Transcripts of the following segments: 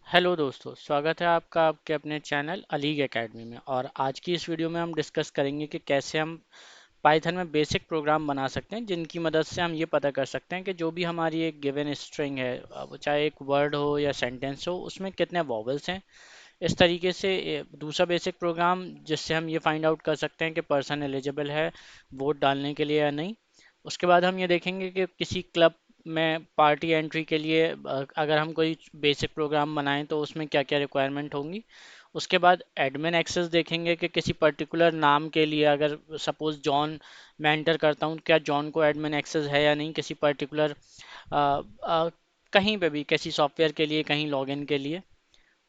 Hello दोस्तों, स्वागत है आपका आपके अपने चैनल अलीग एकेडमी में। और आज की इस वीडियो में हम डिस्कस करेंगे कि कैसे हम पाइथन में बेसिक प्रोग्राम बना सकते हैं जिनकी मदद से हम ये पता कर सकते हैं कि जो भी हमारी एक गिवन स्ट्रिंग है, वो चाहे एक वर्ड हो या सेंटेंस हो, उसमें कितने वॉवल्स हैं। इस तरीके से दूसरा बेसिक प्रोग्राम जिससे हम ये फाइंड आउट कर सकते हैं कि पर्सन एलिजिबल है वोट डालने के लिए या नहीं। उसके बाद हम ये देखेंगे कि किसी क्लब में पार्टी एंट्री के लिए अगर हम कोई बेसिक प्रोग्राम बनाएं तो उसमें क्या क्या रिक्वायरमेंट होंगी। उसके बाद एडमिन एक्सेस देखेंगे कि किसी पर्टिकुलर नाम के लिए अगर सपोज जॉन मैं एंटर करता हूं, क्या जॉन को एडमिन एक्सेस है या नहीं किसी पर्टिकुलर कहीं पे भी, किसी सॉफ्टवेयर के लिए, कहीं लॉगिन के लिए।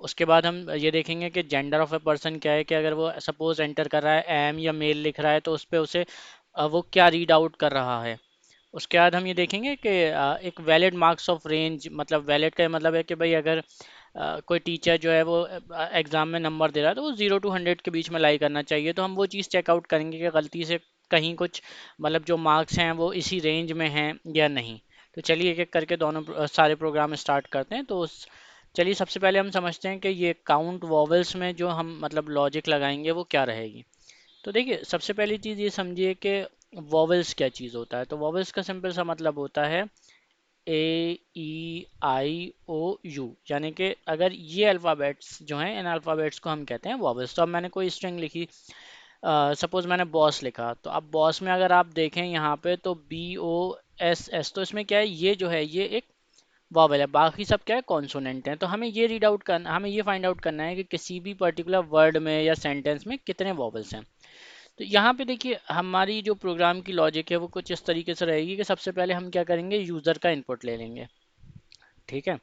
उसके बाद हम ये देखेंगे कि जेंडर ऑफ ए पर्सन क्या है, कि अगर वो सपोज एंटर कर रहा है एम या मेल लिख रहा है तो उस पर उसे वो क्या रीड आउट कर रहा है। उसके बाद हम ये देखेंगे कि एक वैलिड मार्क्स ऑफ रेंज, मतलब वैलिड का मतलब है कि भाई अगर कोई टीचर जो है वो एग्ज़ाम में नंबर दे रहा है तो वो 0 to 100 के बीच में लाई करना चाहिए। तो हम वो चीज़ चेकआउट करेंगे कि गलती से कहीं कुछ, मतलब जो मार्क्स हैं वो इसी रेंज में हैं या नहीं। तो चलिए एक एक करके दोनों सारे प्रोग्राम स्टार्ट करते हैं। तो चलिए सबसे पहले हम समझते हैं कि ये काउंट वॉवल्स में जो हम मतलब लॉजिक लगाएंगे वो क्या रहेगी। तो देखिए सबसे पहली चीज़ ये समझिए कि वॉवल्स क्या चीज़ होता है। तो वॉवल्स का सिंपल सा मतलब होता है A E I O U, यानी कि अगर ये अल्फ़ाबेट्स जो हैं, इन अल्फ़ाबेट्स को हम कहते हैं वॉवल्स। तो अब मैंने कोई स्ट्रिंग लिखी, सपोज मैंने बॉस लिखा, तो अब बॉस में अगर आप देखें यहाँ पे तो BOSS, तो इसमें क्या है, ये जो है ये एक वॉवेल है, बाकी सब क्या है, कॉन्सोनेंट हैं। तो हमें ये रीड आउट करना, हमें ये फाइंड आउट करना है कि किसी भी पर्टिकुलर वर्ड में या सेंटेंस में कितने वॉवेल्स हैं। तो यहाँ पे देखिए हमारी जो प्रोग्राम की लॉजिक है वो कुछ इस तरीके से रहेगी कि सबसे पहले हम क्या करेंगे, यूज़र का इनपुट ले लेंगे। ठीक है।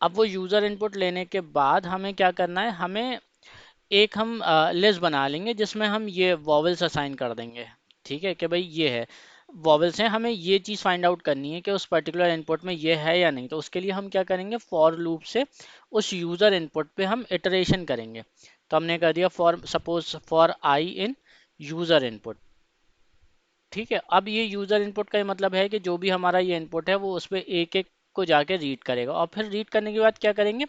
अब वो यूज़र इनपुट लेने के बाद हमें क्या करना है, हमें एक हम लिस्ट बना लेंगे जिसमें हम ये वॉवेल्स असाइन कर देंगे। ठीक है, कि भाई ये है वॉवेल्स हैं, हमें ये चीज़ फाइंड आउट करनी है कि उस पर्टिकुलर इनपुट में ये है या नहीं। तो उसके लिए हम क्या करेंगे, फॉर लूप से उस यूज़र इनपुट पे हम इटरेशन करेंगे। तो हमने कर दिया for suppose for I in user input. ठीक है, अब ये यूज़र इनपुट का ये मतलब है कि जो भी हमारा ये इनपुट है वो उस पर एक एक को जाके रीड करेगा। और फिर रीड करने के बाद क्या करेंगे,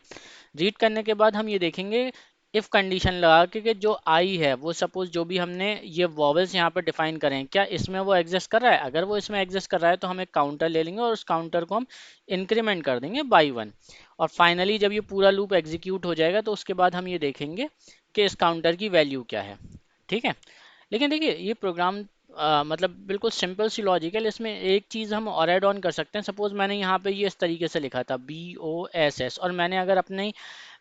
रीड करने के बाद हम ये देखेंगे इफ़ कंडीशन लगा के कि जो आई है वो सपोज जो भी हमने ये वॉवल्स यहाँ पे डिफाइन करें हैं, क्या इसमें वो एग्जिस्ट कर रहा है। अगर वो इसमें एग्जिस्ट कर रहा है तो हम एक काउंटर ले लेंगे और उस काउंटर को हम इंक्रीमेंट कर देंगे बाई 1। और फाइनली जब ये पूरा लूप एग्जीक्यूट हो जाएगा तो उसके बाद हम ये देखेंगे कि इस काउंटर की वैल्यू क्या है। ठीक है। लेकिन देखिए ये प्रोग्राम मतलब बिल्कुल सिंपल सी लॉजिकल, इसमें एक चीज़ हम और ऐड ऑन कर सकते हैं। सपोज मैंने यहाँ पे ये इस तरीके से लिखा था BOSS, और मैंने अगर अपनी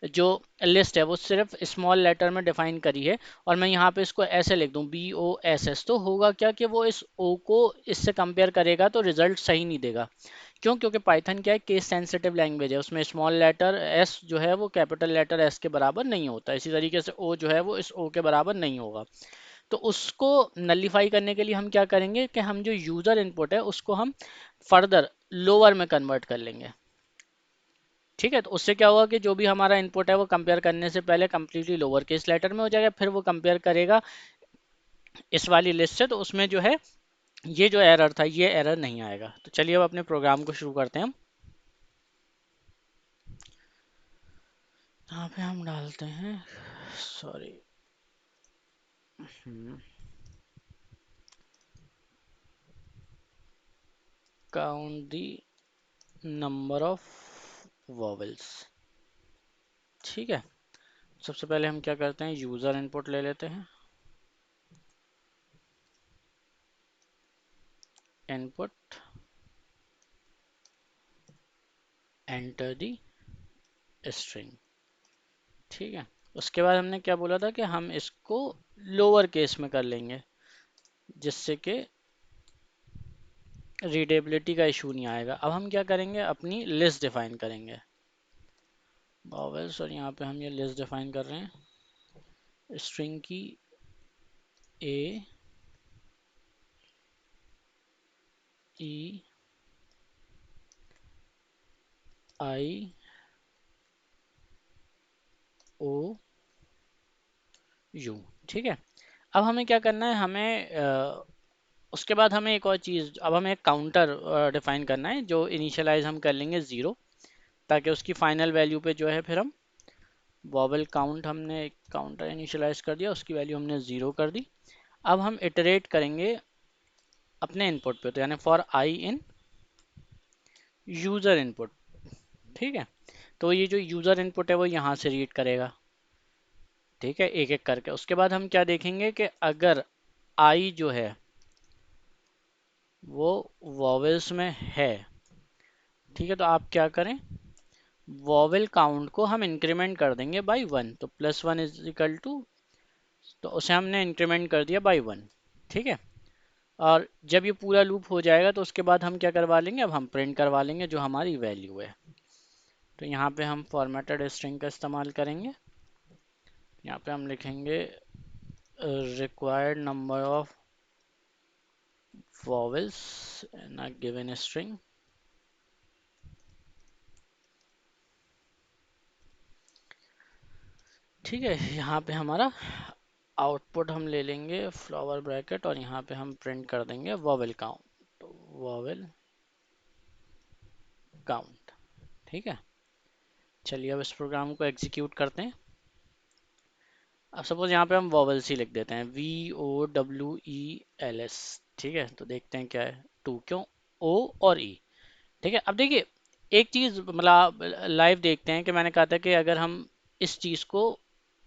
जो लिस्ट है वो सिर्फ स्मॉल लेटर में डिफाइन करी है और मैं यहाँ पे इसको ऐसे लिख दूँ BOSS, तो होगा क्या कि वो इस O को इससे कंपेयर करेगा तो रिजल्ट सही नहीं देगा। क्यों? क्योंकि पाइथन क्या है, केस सेंसिटिव लैंग्वेज है, उसमें स्मॉल लेटर S जो है वो कैपिटल लेटर S के बराबर नहीं होता। इसी तरीके से O जो है वो इस O के बराबर नहीं होगा। तो उसको नलीफाई करने के लिए हम क्या करेंगे कि हम जो यूज़र इनपुट है उसको हम फर्दर लोअर में कन्वर्ट कर लेंगे। ठीक है, तो उससे क्या होगा कि जो भी हमारा इनपुट है वो कंपेयर करने से पहले कंप्लीटली लोअर केस लेटर में हो जाएगा, फिर वो कंपेयर करेगा इस वाली लिस्ट से, तो उसमें जो है ये जो एरर था ये एरर नहीं आएगा। तो चलिए अब अपने प्रोग्राम को शुरू करते हैं हम। यहाँ पे हम डालते हैं, sorry, count the number of vowels. ठीक है, सबसे पहले हम क्या करते हैं, यूज़र इनपुट ले लेते हैं। Input enter the string. ठीक है, उसके बाद हमने क्या बोला था कि हम इसको लोअर केस में कर लेंगे जिससे कि रीडेबिलिटी का इशू नहीं आएगा। अब हम क्या करेंगे, अपनी लिस्ट डिफाइन करेंगे वॉवेल्स, और यहाँ पे हम ये लिस्ट डिफाइन कर रहे हैं स्ट्रिंग की AEIOU। ठीक है, अब हमें क्या करना है, हमें उसके बाद हमें एक और चीज़, अब हमें एक काउंटर डिफाइन करना है जो इनिशियलाइज हम कर लेंगे 0, ताकि उसकी फाइनल वैल्यू पे जो है फिर हम वॉवल काउंट हमने एक काउंटर इनिशियलाइज कर दिया, उसकी वैल्यू हमने 0 कर दी। अब हम इटरेट करेंगे अपने इनपुट पे, तो यानी for I in user input. ठीक है, तो ये जो यूज़र इनपुट है वो यहाँ से रीड करेगा। ठीक है, एक एक करके। उसके बाद हम क्या देखेंगे कि अगर आई जो है वो वॉवेल्स में है, ठीक है, तो आप क्या करें, वॉवेल काउंट को हम इंक्रीमेंट कर देंगे बाई 1, तो +1 इज इक्वल टू, तो उसे हमने इंक्रीमेंट कर दिया बाई 1। ठीक है, और जब ये पूरा लूप हो जाएगा तो उसके बाद हम क्या करवा लेंगे, अब हम प्रिंट करवा लेंगे जो हमारी वैल्यू है। तो यहाँ पे हम फॉर्मेटेड स्ट्रिंग का इस्तेमाल करेंगे। यहाँ पे हम लिखेंगे required number of vowels in a given string। ठीक है, यहाँ पे हमारा आउटपुट हम ले लेंगे फ्लावर ब्रैकेट, और यहाँ पे हम प्रिंट कर देंगे वॉवेल काउंट, तो वॉवेल काउंट। ठीक है, चलिए अब इस प्रोग्राम को एग्जीक्यूट करते हैं। अब सपोज यहाँ पे हम वॉवेल्स ही लिख देते हैं, VOWELS। ठीक है, तो देखते हैं क्या है, टू क्यों, O और E। ठीक है, अब देखिए एक चीज़, मतलब लाइव देखते हैं कि मैंने कहा था कि अगर हम इस चीज़ को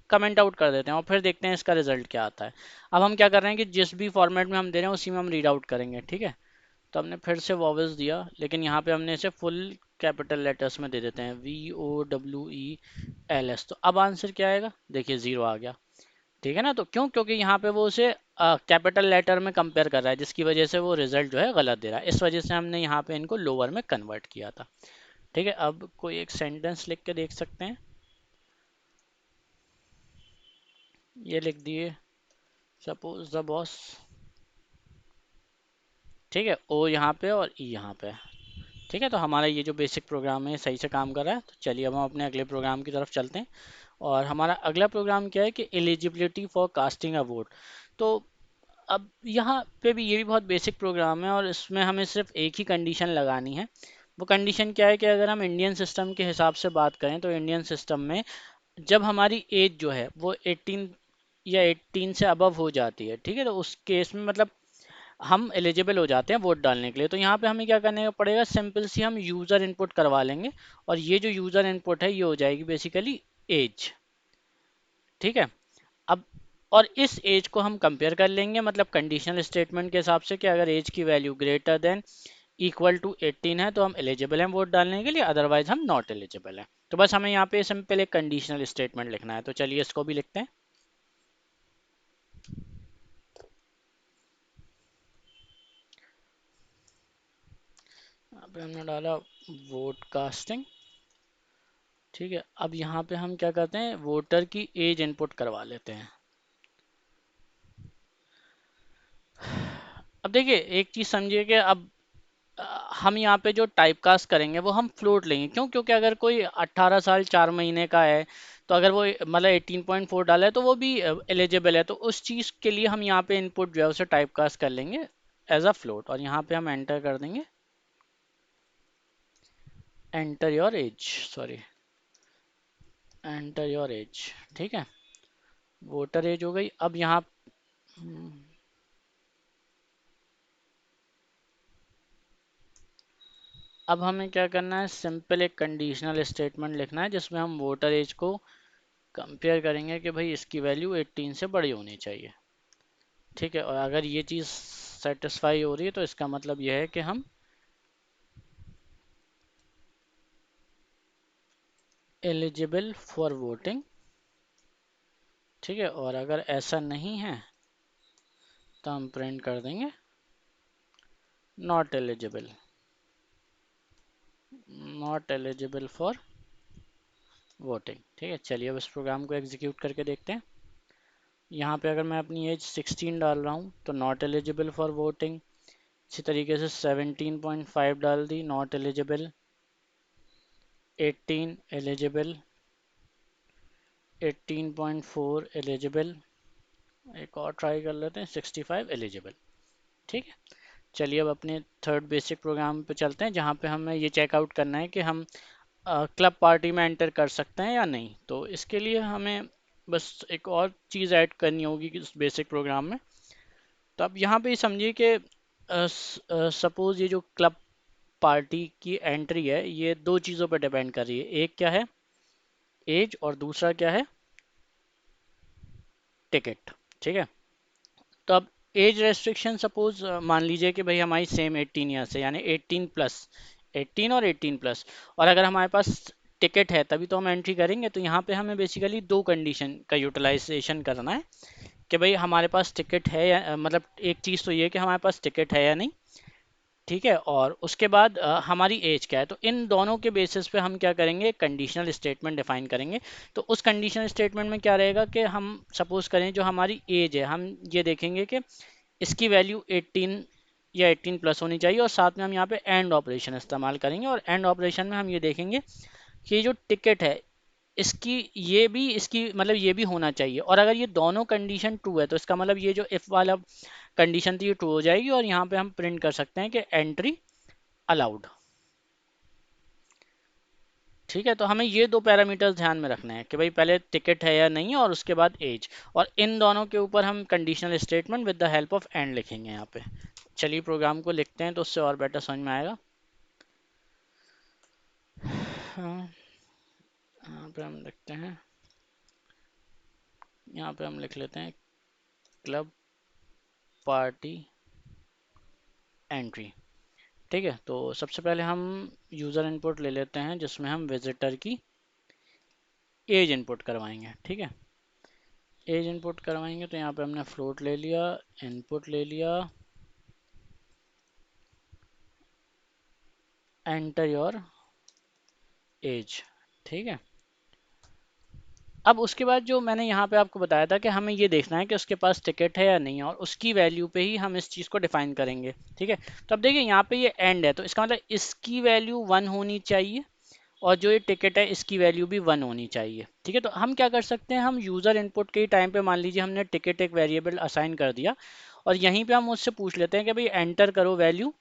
कमेंट आउट कर देते हैं और फिर देखते हैं इसका रिजल्ट क्या आता है। अब हम क्या कर रहे हैं कि जिस भी फॉर्मेट में हम दे रहे हैं उसी में हम रीड आउट करेंगे। ठीक है, तो हमने फिर से वॉवेल्स दिया, लेकिन यहाँ पे हमने इसे फुल कैपिटल लेटर्स में दे देते हैं, VOWELS। तो अब आंसर क्या आएगा, देखिए 0 आ गया। ठीक है ना, तो क्यों, क्योंकि यहाँ पे वो उसे कैपिटल लेटर में कंपेयर कर रहा है, जिसकी वजह से वो रिजल्ट जो है गलत दे रहा है। इस वजह से हमने यहाँ पे इनको लोअर में कन्वर्ट किया था। ठीक है, अब कोई एक सेंटेंस लिख के देख सकते हैं। ये लिख दिए, सपोज द बॉस। ठीक है, ओ यहाँ पे और ई यहाँ पे। ठीक है, तो हमारा ये जो बेसिक प्रोग्राम है सही से काम कर रहा है। तो चलिए अब हम अपने अगले प्रोग्राम की तरफ चलते हैं। और हमारा अगला प्रोग्राम क्या है कि eligibility for casting a vote. तो अब यहाँ पे भी ये भी बहुत बेसिक प्रोग्राम है, और इसमें हमें सिर्फ एक ही कंडीशन लगानी है। वो कंडीशन क्या है कि अगर हम इंडियन सिस्टम के हिसाब से बात करें तो इंडियन सिस्टम में जब हमारी एज जो है वो 18 या 18 से अबव हो जाती है, ठीक है, तो उस केस में मतलब हम एलिजिबल हो जाते हैं वोट डालने के लिए। तो यहाँ पे हमें क्या करने का पड़ेगा, सिंपल सी हम यूज़र इनपुट करवा लेंगे, और ये जो यूज़र इनपुट है ये हो जाएगी बेसिकली एज। ठीक है, अब और इस एज को हम कंपेयर कर लेंगे, मतलब कंडीशनल स्टेटमेंट के हिसाब से कि अगर एज की value greater than equal to 18 है तो हम एलिजिबल हैं वोट डालने के लिए, अदरवाइज हम नॉट एलिजिबल हैं। तो बस हमें यहाँ पे सिंपल एक कंडीशनल स्टेटमेंट लिखना है। तो चलिए इसको भी लिखते हैं। यहाँ पे हमने डाला वोट कास्टिंग। ठीक है, अब यहाँ पे हम क्या करते हैं, वोटर की एज इनपुट करवा लेते हैं। अब देखिए एक चीज़ समझिए कि अब अ, हम यहाँ पे जो टाइप कास्ट करेंगे वो हम फ्लोट लेंगे। क्यों, क्योंकि अगर कोई 18 साल 4 महीने का है तो अगर वो मतलब 18.4 डाला है तो वो भी एलिजिबल है। तो उस चीज़ के लिए हम यहाँ पे इनपुट जो है उसे टाइप कास्ट कर लेंगे एज अ फ्लोट, और यहाँ पे हम एंटर कर देंगे enter your age, sorry enter your age. ठीक है, वोटर एज हो गई। अब यहाँ अब हमें क्या करना है, सिंपल एक कंडीशनल स्टेटमेंट लिखना है जिसमें हम वोटर एज को कंपेयर करेंगे कि भाई इसकी वैल्यू 18 से बड़ी होनी चाहिए। ठीक है, और अगर ये चीज़ सेटिस्फाई हो रही है तो इसका मतलब यह है कि हम एलिजिबल फॉर वोटिंग। ठीक है, और अगर ऐसा नहीं है तो हम प्रिंट कर देंगे not eligible, not eligible for voting. ठीक है, चलिए अब इस प्रोग्राम को एग्जीक्यूट करके देखते हैं। यहाँ पे अगर मैं अपनी एज 16 डाल रहा हूँ तो नॉट एलिजिबल फॉर वोटिंग। इसी तरीके से 17.5 डाल दी, नॉट एलिजिबल। 18 eligible, 18.4 eligible. एक और ट्राई कर लेते हैं, 65 एलिजिबल। ठीक है, चलिए अब अपने थर्ड बेसिक प्रोग्राम पे चलते हैं, जहाँ पे हमें ये चेकआउट करना है कि हम क्लब पार्टी में एंटर कर सकते हैं या नहीं। तो इसके लिए हमें बस एक और चीज़ ऐड करनी होगी कि इस बेसिक प्रोग्राम में। तो अब यहाँ पे समझिए कि सपोज़ ये जो क्लब पार्टी की एंट्री है ये दो चीज़ों पर डिपेंड कर रही है। एक क्या है, एज, और दूसरा क्या है, टिकट। ठीक है। तो अब एज रेस्ट्रिक्शन सपोज मान लीजिए कि भाई हमारी सेम 18 ईयर से, यानी 18 प्लस, 18 और 18 प्लस, और अगर हमारे पास टिकट है तभी तो हम एंट्री करेंगे। तो यहाँ पे हमें बेसिकली दो कंडीशन का यूटिलाइजेशन करना है कि भाई हमारे पास टिकट है या मतलब एक चीज़ तो ये है कि हमारे पास टिकट है या नहीं, ठीक है, और उसके बाद हमारी एज क्या है। तो इन दोनों के बेसिस पे हम क्या करेंगे, कंडीशनल स्टेटमेंट डिफाइन करेंगे। तो उस कंडीशनल स्टेटमेंट में क्या रहेगा कि हम सपोज करें जो हमारी एज है, हम ये देखेंगे कि इसकी वैल्यू 18 या 18 प्लस होनी चाहिए, और साथ में हम यहाँ पे एंड ऑपरेशन इस्तेमाल करेंगे, और एंड ऑपरेशन में हम ये देखेंगे कि ये जो टिकट है इसकी, ये भी इसकी मतलब ये भी होना चाहिए, और अगर ये दोनों कंडीशन ट्रू है तो इसका मतलब ये जो इफ वाला कंडीशन थी ये ट्रू हो जाएगी, और यहाँ पे हम प्रिंट कर सकते हैं कि एंट्री अलाउड। ठीक है। तो हमें ये दो पैरामीटर्स ध्यान में रखने हैं कि भाई पहले टिकट है या नहीं, और उसके बाद एज, और इन दोनों के ऊपर हम conditional statement with the help of and लिखेंगे यहाँ पे। चलिए प्रोग्राम को लिखते हैं तो उससे और बेटर समझ में आएगा। हाँ, यहाँ पे हम लिखते हैं, यहाँ पे हम लिख लेते हैं क्लब पार्टी एंट्री। ठीक है। तो सबसे पहले हम यूज़र इनपुट ले लेते हैं जिसमें हम विजिटर की एज इनपुट करवाएंगे। ठीक है। एज इनपुट करवाएंगे तो यहाँ पे हमने फ्लोट ले लिया, इनपुट ले लिया, एंटर योर एज। ठीक है। अब उसके बाद जो मैंने यहाँ पे आपको बताया था कि हमें ये देखना है कि उसके पास टिकट है या नहीं है, और उसकी वैल्यू पे ही हम इस चीज़ को डिफाइन करेंगे। ठीक है। तो अब देखिए यहाँ पे ये एंड है, तो इसका मतलब इसकी वैल्यू 1 होनी चाहिए, और जो ये टिकट है इसकी वैल्यू भी 1 होनी चाहिए। ठीक है। तो हम क्या कर सकते हैं, हम यूज़र इनपुट के टाइम पे मान लीजिए हमने टिकट एक वेरिएबल असाइन कर दिया, और यहीं पे हम उससे पूछ लेते हैं कि भाई एंटर करो वैल्यू।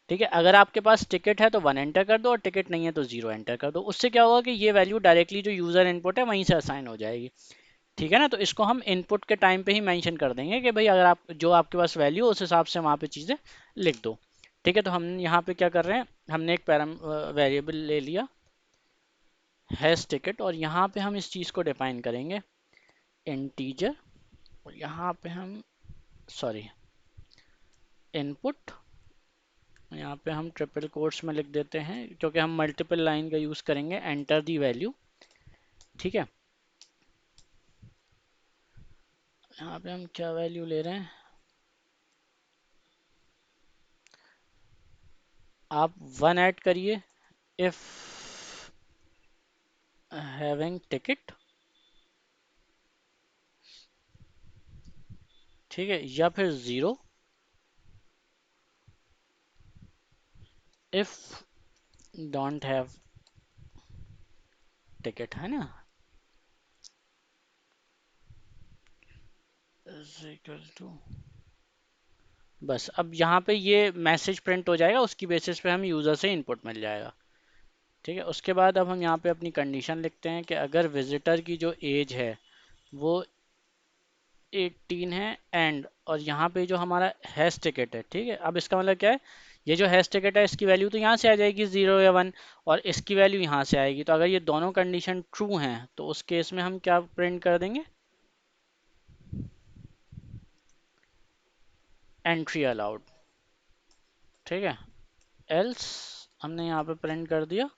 ठीक है। अगर आपके पास टिकट है तो 1 एंटर कर दो, और टिकट नहीं है तो 0 एंटर कर दो। उससे क्या होगा कि ये वैल्यू डायरेक्टली जो यूज़र इनपुट है वहीं से असाइन हो जाएगी। ठीक है ना। तो इसको हम इनपुट के टाइम पे ही मेंशन कर देंगे कि भाई अगर आप जो आपके पास वैल्यू उस हिसाब से वहाँ पे चीज़ें लिख दो। ठीक है। तो हम यहाँ पे क्या कर रहे हैं, हमने एक पैराम वेरिएबल ले लिया हैश टिकट, और यहाँ पे हम इस चीज़ को डिफाइन करेंगे इंटीजर, और यहाँ पे हम सॉरी इनपुट, यहाँ पे हम ट्रिपल कोट्स में लिख देते हैं क्योंकि हम मल्टीपल लाइन का यूज़ करेंगे, एंटर दी वैल्यू। ठीक है। यहाँ पे हम क्या वैल्यू ले रहे हैं, आप 1 ऐड करिए इफ हैविंग टिकट। ठीक है। या फिर 0 इफ डोंट हैव टिकट, है ना, इज इक्वल टू। बस अब यहाँ पे ये मैसेज प्रिंट हो जाएगा, उसकी बेसिस पे हमें यूज़र से इनपुट मिल जाएगा। ठीक है। उसके बाद अब हम यहाँ पे अपनी कंडीशन लिखते हैं कि अगर विजिटर की जो एज है वो 18 है, एंड, और यहाँ पे जो हमारा हैश टिकट है। ठीक है। अब इसका मतलब क्या है, ये जो हैश टिकट है इसकी वैल्यू तो यहाँ से आ जाएगी 0 या 1, और इसकी वैल्यू यहाँ से आएगी। तो अगर ये दोनों कंडीशन ट्रू हैं तो उस केस में हम क्या प्रिंट कर देंगे, एंट्री अलाउड। ठीक है। एल्स हमने यहाँ पे प्रिंट कर दिया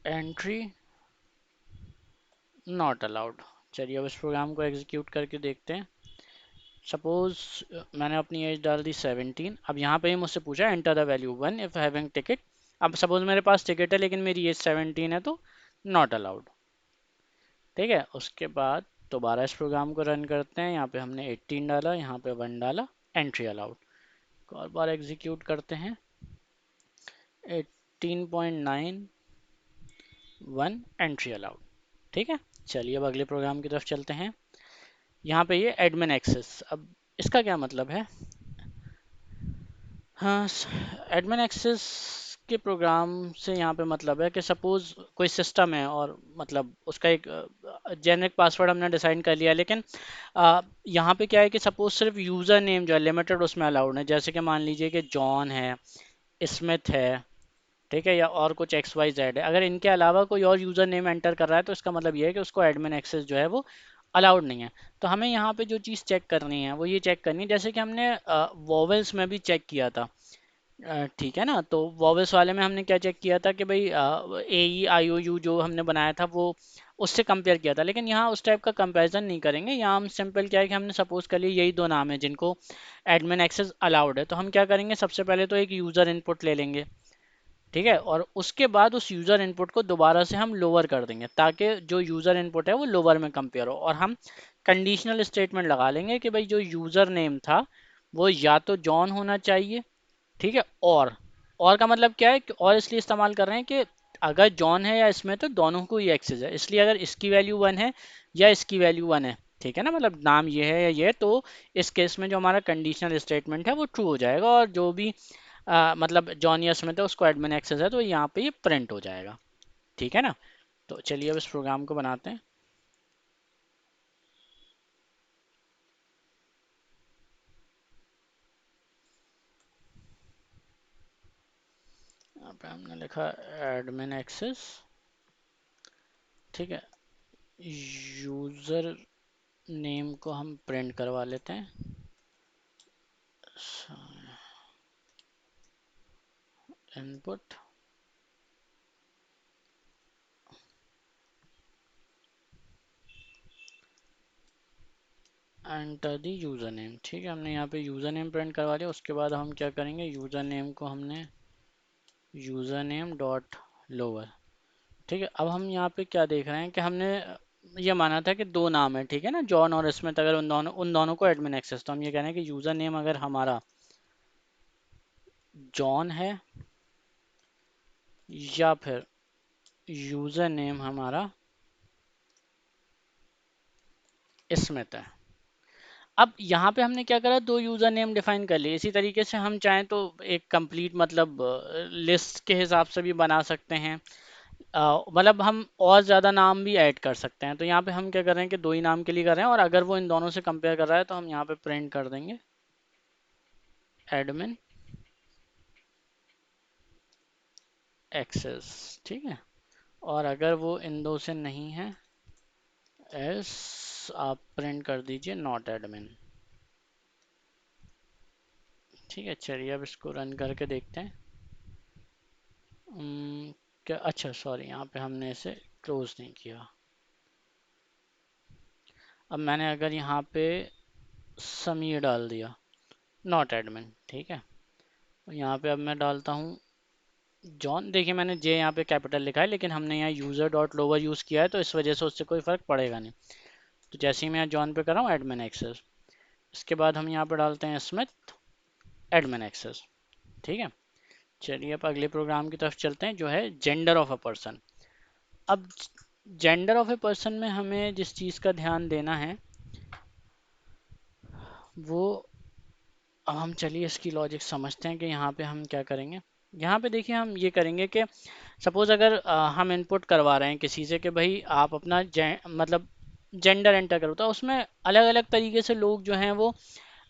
एंट्री नॉट अलाउड। चलिए अब इस प्रोग्राम को एग्जीक्यूट करके देखते हैं। सपोज मैंने अपनी एज डाल दी 17। अब यहाँ पे ही मुझसे पूछा enter the value 1 if having ticket. अब सपोज मेरे पास टिकट है लेकिन मेरी एज 17 है, तो नॉट अलाउड। ठीक है। उसके बाद दोबारा इस प्रोग्राम को रन करते हैं, यहाँ पे हमने 18 डाला, यहाँ पे 1 डाला, एंट्री अलाउड। और बार एग्जीक्यूट करते हैं, 18.9 1 एंट्री अलाउड। ठीक है। चलिए अब अगले प्रोग्राम की तरफ चलते हैं। यहाँ पे ये एडमिन एक्सेस, अब इसका क्या मतलब है, हाँ, एडमिन एक्सेस के प्रोग्राम से यहाँ पे मतलब है कि सपोज कोई सिस्टम है और मतलब उसका एक जेनरिक पासवर्ड हमने डिसाइड कर लिया, लेकिन यहाँ पे क्या है कि सपोज सिर्फ यूज़र नेम जो है लिमिटेड उसमें अलाउड है, जैसे कि मान लीजिए कि जॉन है, स्मिथ है, ठीक है, या और कुछ एक्स वाई जेड है। अगर इनके अलावा कोई और यूज़र नेम एंटर कर रहा है तो इसका मतलब ये है कि उसको एडमिन एक्सेस जो है वो अलाउड नहीं है। तो हमें यहाँ पे जो चीज़ चेक करनी है वो ये चेक करनी है, जैसे कि हमने वॉवेल्स में भी चेक किया था। ठीक है ना, तो वॉवेल्स वाले में हमने क्या चेक किया था कि भाई ए ई आई ओ यू जो हमने बनाया था वो उससे कंपेयर किया था, लेकिन यहाँ उस टाइप का कंपैरिजन नहीं करेंगे। यहाँ हम सिंपल क्या है कि हमने सपोज कर लिया यही दो नाम है जिनको एडमिन एक्सेस अलाउड है, तो हम क्या करेंगे, सबसे पहले तो एक यूज़र इनपुट ले लेंगे, ठीक है, और उसके बाद उस यूज़र इनपुट को दोबारा से हम लोअर कर देंगे ताकि जो यूज़र इनपुट है वो लोअर में कंपेयर हो, और हम कंडीशनल स्टेटमेंट लगा लेंगे कि भाई जो यूज़र नेम था वो या तो जॉन होना चाहिए, ठीक है, और का मतलब क्या है कि और इसलिए इस्तेमाल कर रहे हैं कि अगर जॉन है या इसमें तो दोनों को ही एक्सेस है, इसलिए अगर इसकी वैल्यू वन है या इसकी वैल्यू वन है, ठीक है ना, मतलब नाम ये है या ये, तो इस केस में जो हमारा कंडीशनल स्टेटमेंट है वो ट्रू हो जाएगा, और जो भी मतलब जॉन या स्मिथ है उसको एडमिन एक्सेस है तो यहाँ पे ये प्रिंट हो जाएगा, ठीक है ना। तो चलिए अब इस प्रोग्राम को बनाते हैं। यहाँ पे हमने लिखा एडमिन एक्सेस, ठीक है, यूज़र नेम को हम प्रिंट करवा लेते हैं, input enter the user name, ठीक है, हमने यहाँ पे यूज़र नेम प्रिंट करवा लिया। उसके बाद हम क्या करेंगे, यूज़र नेम को हमने यूज़र नेम डॉट लोअर, ठीक है। अब हम यहाँ पे क्या देख रहे हैं कि हमने ये माना था कि दो नाम है, ठीक है ना, जॉन और स्मिथ, अगर उन दोनों को एडमिन एक्सेस, तो हम ये कह रहे हैं कि यूज़र नेम अगर हमारा जॉन है या फिर यूज़र नेम हमारा स्मिथ है। अब यहाँ पे हमने क्या करा, दो यूज़र नेम डिफाइन कर लिए, इसी तरीके से हम चाहें तो एक कंप्लीट मतलब लिस्ट के हिसाब से भी बना सकते हैं, मतलब हम और ज़्यादा नाम भी ऐड कर सकते हैं। तो यहाँ पे हम क्या कर रहे हैं कि दो ही नाम के लिए कर रहे हैं, और अगर वो इन दोनों से कंपेयर कर रहा है तो हम यहाँ पे प्रिंट कर देंगे एडमिन एक्सेस, ठीक है, और अगर वो इन दो से नहीं है, एस आप प्रिंट कर दीजिए नॉट एडमिन, ठीक है। चलिए अब इसको रन करके देखते हैं। क्या, अच्छा सॉरी, यहाँ पे हमने इसे क्लोज नहीं किया। अब मैंने अगर यहाँ पे समीर डाल दिया नॉट एडमिन, ठीक है, यहाँ पे अब मैं डालता हूँ जॉन, देखिए मैंने जे यहाँ पे कैपिटल लिखा है, लेकिन हमने यहाँ यूज़र डॉट लोअर यूज़ किया है तो इस वजह से उससे कोई फ़र्क पड़ेगा नहीं। तो जैसे ही मैं जॉन पे कर रहा हूँ एडमिन एक्सेस, इसके बाद हम यहाँ पे डालते हैं स्मिथ एडमिन एक्सेस, ठीक है। चलिए अब अगले प्रोग्राम की तरफ चलते हैं जो है जेंडर ऑफ अ पर्सन। अब जेंडर ऑफ ए पर्सन में हमें जिस चीज़ का ध्यान देना है वो, अब हम चलिए इसकी लॉजिक समझते हैं कि यहाँ पे हम क्या करेंगे। यहाँ पे देखिए हम ये करेंगे कि सपोज अगर हम इनपुट करवा रहे हैं किसी से कि भाई आप अपना मतलब जेंडर एंटर करो, तो उसमें अलग अलग तरीके से लोग जो हैं वो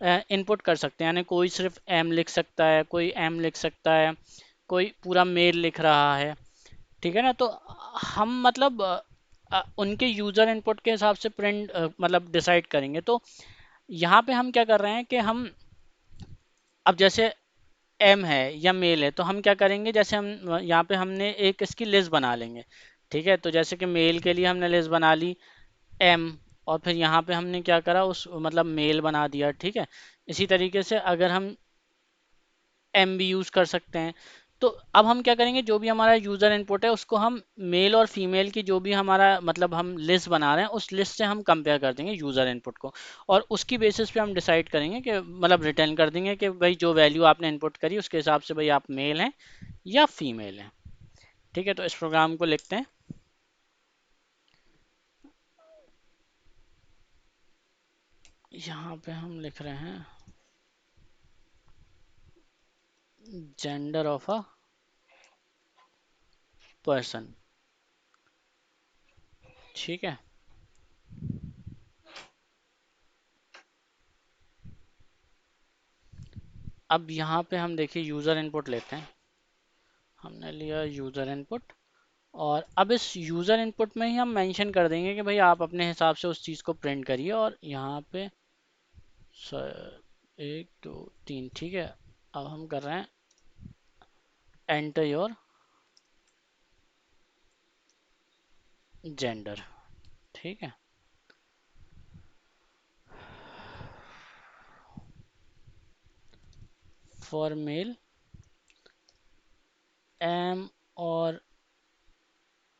इनपुट कर सकते हैं, यानी कोई सिर्फ एम लिख सकता है, कोई एम लिख सकता है, कोई पूरा मेल लिख रहा है, ठीक है ना। तो हम मतलब उनके यूज़र इनपुट के हिसाब से प्रिंट मतलब डिसाइड करेंगे। तो यहाँ पे हम क्या कर रहे हैं कि हम अब जैसे एम है या मेल है तो हम क्या करेंगे, जैसे हम यहाँ पे हमने एक इसकी लिस्ट बना लेंगे, ठीक है। तो जैसे कि मेल के लिए हमने लिस्ट बना ली एम, और फिर यहाँ पे हमने क्या करा, उस मतलब मेल बना दिया, ठीक है। इसी तरीके से अगर हम एम भी यूज़ कर सकते हैं। तो अब हम क्या करेंगे, जो भी हमारा यूज़र इनपुट है उसको हम मेल और फीमेल की जो भी हमारा मतलब हम लिस्ट बना रहे हैं उस लिस्ट से हम कंपेयर कर देंगे यूज़र इनपुट को, और उसकी बेसिस पे हम डिसाइड करेंगे कि मतलब रिटर्न कर देंगे कि भाई जो वैल्यू आपने इनपुट करी उसके हिसाब से भाई आप मेल हैं या फीमेल हैं, ठीक है। तो इस प्रोग्राम को लिखते हैं। यहाँ पे हम लिख रहे हैं जेंडर ऑफ अ पर्सन। ठीक है, अब यहाँ पे हम देखिए यूज़र इनपुट लेते हैं। हमने लिया यूज़र इनपुट, और अब इस यूज़र इनपुट में ही हम मेंशन कर देंगे कि भाई आप अपने हिसाब से उस चीज़ को प्रिंट करिए। और यहाँ पे 1 2 3, ठीक है। अब हम कर रहे हैं एंटर योर जेंडर। ठीक है, फॉर मेल एम और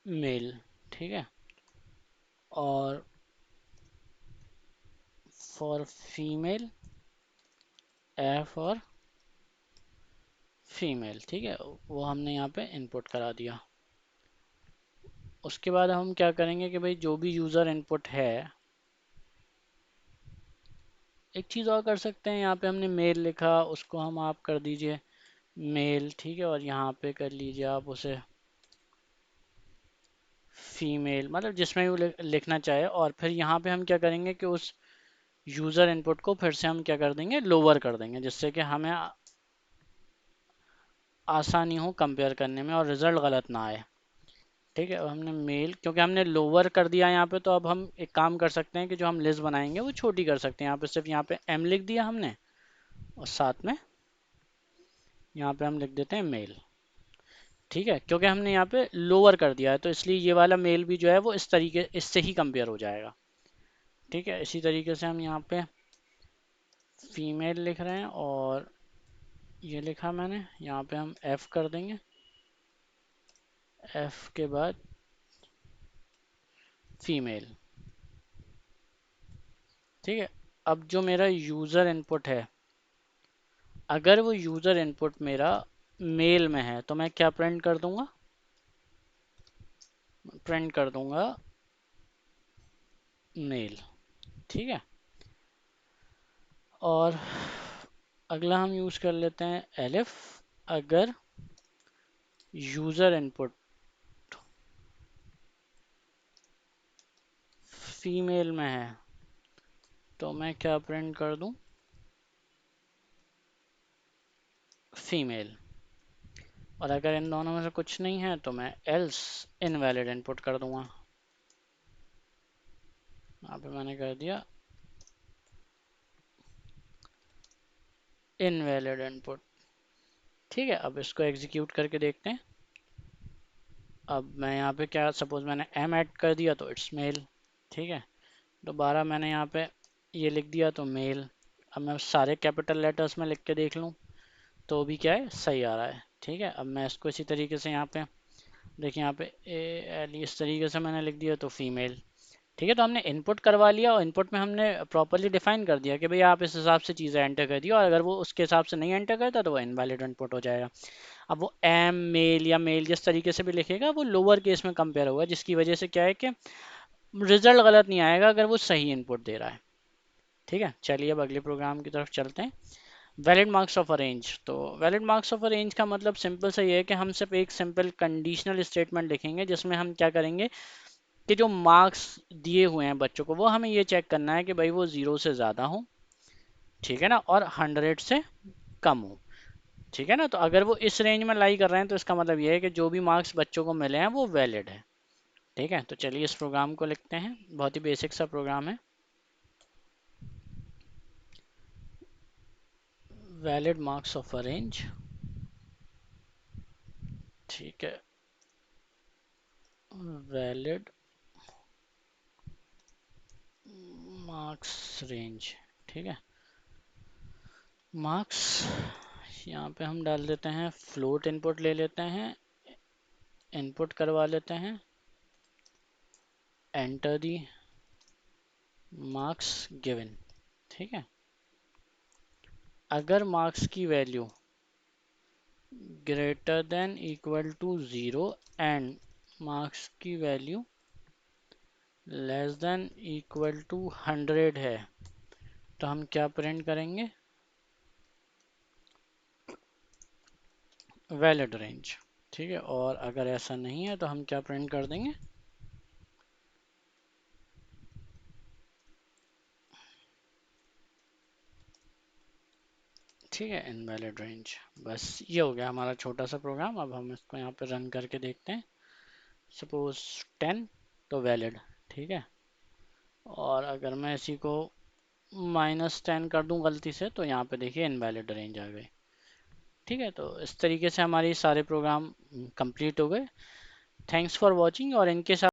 मेल। ठीक है, और फॉर फीमेल एफ और फीमेल। ठीक है, वो हमने यहाँ पे इनपुट करा दिया। उसके बाद हम क्या करेंगे कि भाई जो भी यूज़र इनपुट है, एक चीज़ और कर सकते हैं। यहाँ पे हमने मेल लिखा, उसको हम आप कर दीजिए मेल। ठीक है, और यहाँ पे कर लीजिए आप उसे फीमेल, मतलब जिसमें भी लिखना चाहे। और फिर यहाँ पे हम क्या करेंगे कि उस यूज़र इनपुट को फिर से हम क्या कर देंगे, लोअर कर देंगे, जिससे कि हमें आसानी हो कंपेयर करने में और रिजल्ट गलत ना आए। ठीक है, अब हमने मेल, क्योंकि हमने लोअर कर दिया यहाँ पे, तो अब हम एक काम कर सकते हैं कि जो हम लिस्ट बनाएंगे वो छोटी कर सकते हैं। यहाँ पे सिर्फ यहाँ पे एम लिख दिया हमने, और साथ में यहाँ पे हम लिख देते हैं मेल। ठीक है, क्योंकि हमने यहाँ पे लोअर कर दिया है, तो इसलिए ये वाला मेल भी जो है वो इस तरीके इससे ही कंपेयर हो जाएगा। ठीक है, इसी तरीके से हम यहाँ पे फीमेल लिख रहे हैं, और ये लिखा मैंने, यहाँ पे हम एफ कर देंगे, एफ के बाद फीमेल। ठीक है, अब जो मेरा यूज़र इनपुट है, अगर वो यूज़र इनपुट मेरा मेल में है तो मैं क्या प्रिंट कर दूंगा, प्रिंट कर दूंगा मेल। ठीक है, और अगला हम यूज़ कर लेते हैं एलिफ। अगर यूज़र इनपुट फीमेल में है तो मैं क्या प्रिंट कर दूं, फीमेल। और अगर इन दोनों में से कुछ नहीं है तो मैं एल्स इनवैलिड इनपुट कर दूंगा। यहाँ पे मैंने कर दिया इनवैलिड इनपुट। ठीक है, अब इसको एग्जीक्यूट करके देखते हैं। अब मैं यहाँ पे क्या, सपोज मैंने एम ऐड कर दिया तो इट्स मेल। ठीक है, दोबारा मैंने यहाँ पे ये लिख दिया तो मेल। अब मैं सारे कैपिटल लेटर्स में लिख के देख लूँ तो भी क्या है, सही आ रहा है। ठीक है, अब मैं इसको इसी तरीके से यहाँ पे देखिए, यहाँ पे ए एल इस तरीके से मैंने लिख दिया तो फीमेल। ठीक है, तो हमने इनपुट करवा लिया, और इनपुट में हमने प्रॉपरली डिफाइन कर दिया कि भाई आप इस हिसाब से चीज़ें एंटर कर दिए, और अगर वो उसके हिसाब से नहीं एंटर करता तो वो इनवैलिड इनपुट हो जाएगा। अब वो एम मेल या मेल जिस तरीके से भी लिखेगा वो लोअर केस में कंपेयर होगा, जिसकी वजह से क्या है कि रिजल्ट गलत नहीं आएगा अगर वो सही इनपुट दे रहा है। ठीक है, चलिए अब अगले प्रोग्राम की तरफ चलते हैं। Valid marks of a range. तो valid marks of a range का मतलब सिंपल सा ये है कि हम सिर्फ एक सिंपल कंडीशनल स्टेटमेंट लिखेंगे, जिसमें हम क्या करेंगे कि जो मार्क्स दिए हुए हैं बच्चों को, वो हमें ये चेक करना है कि भाई वो 0 से ज़्यादा हो, ठीक है ना, और 100 से कम हो। ठीक है ना, तो अगर वो इस रेंज में लाई कर रहे हैं तो इसका मतलब ये है कि जो भी मार्क्स बच्चों को मिले हैं वो वैलिड है। ठीक है, तो चलिए इस प्रोग्राम को लिखते हैं। बहुत ही बेसिक सा प्रोग्राम है। Valid marks of a range. ठीक है, वैलिड मार्क्स रेंज। ठीक है, मार्क्स यहाँ पे हम डाल देते हैं, फ्लोट इनपुट ले लेते हैं, इनपुट करवा लेते हैं, एंटर दी मार्क्स गिवन। ठीक है, अगर मार्क्स की value greater than equal to 0 and marks की value less than equal to 100 है तो हम क्या प्रिंट करेंगे, वैलिड रेंज। ठीक है, और अगर ऐसा नहीं है तो हम क्या प्रिंट कर देंगे, ठीक है, इनवैलिड रेंज। बस ये हो गया हमारा छोटा सा प्रोग्राम। अब हम इसको यहाँ पे रन करके देखते हैं। सपोज 10 तो वैलिड, ठीक है। और अगर मैं इसी को -10 कर दूं गलती से, तो यहाँ पे देखिए इनवैलिड रेंज आ गई। ठीक है, तो इस तरीके से हमारी सारे प्रोग्राम कंप्लीट हो गए। Thanks for watching. और इनके साथ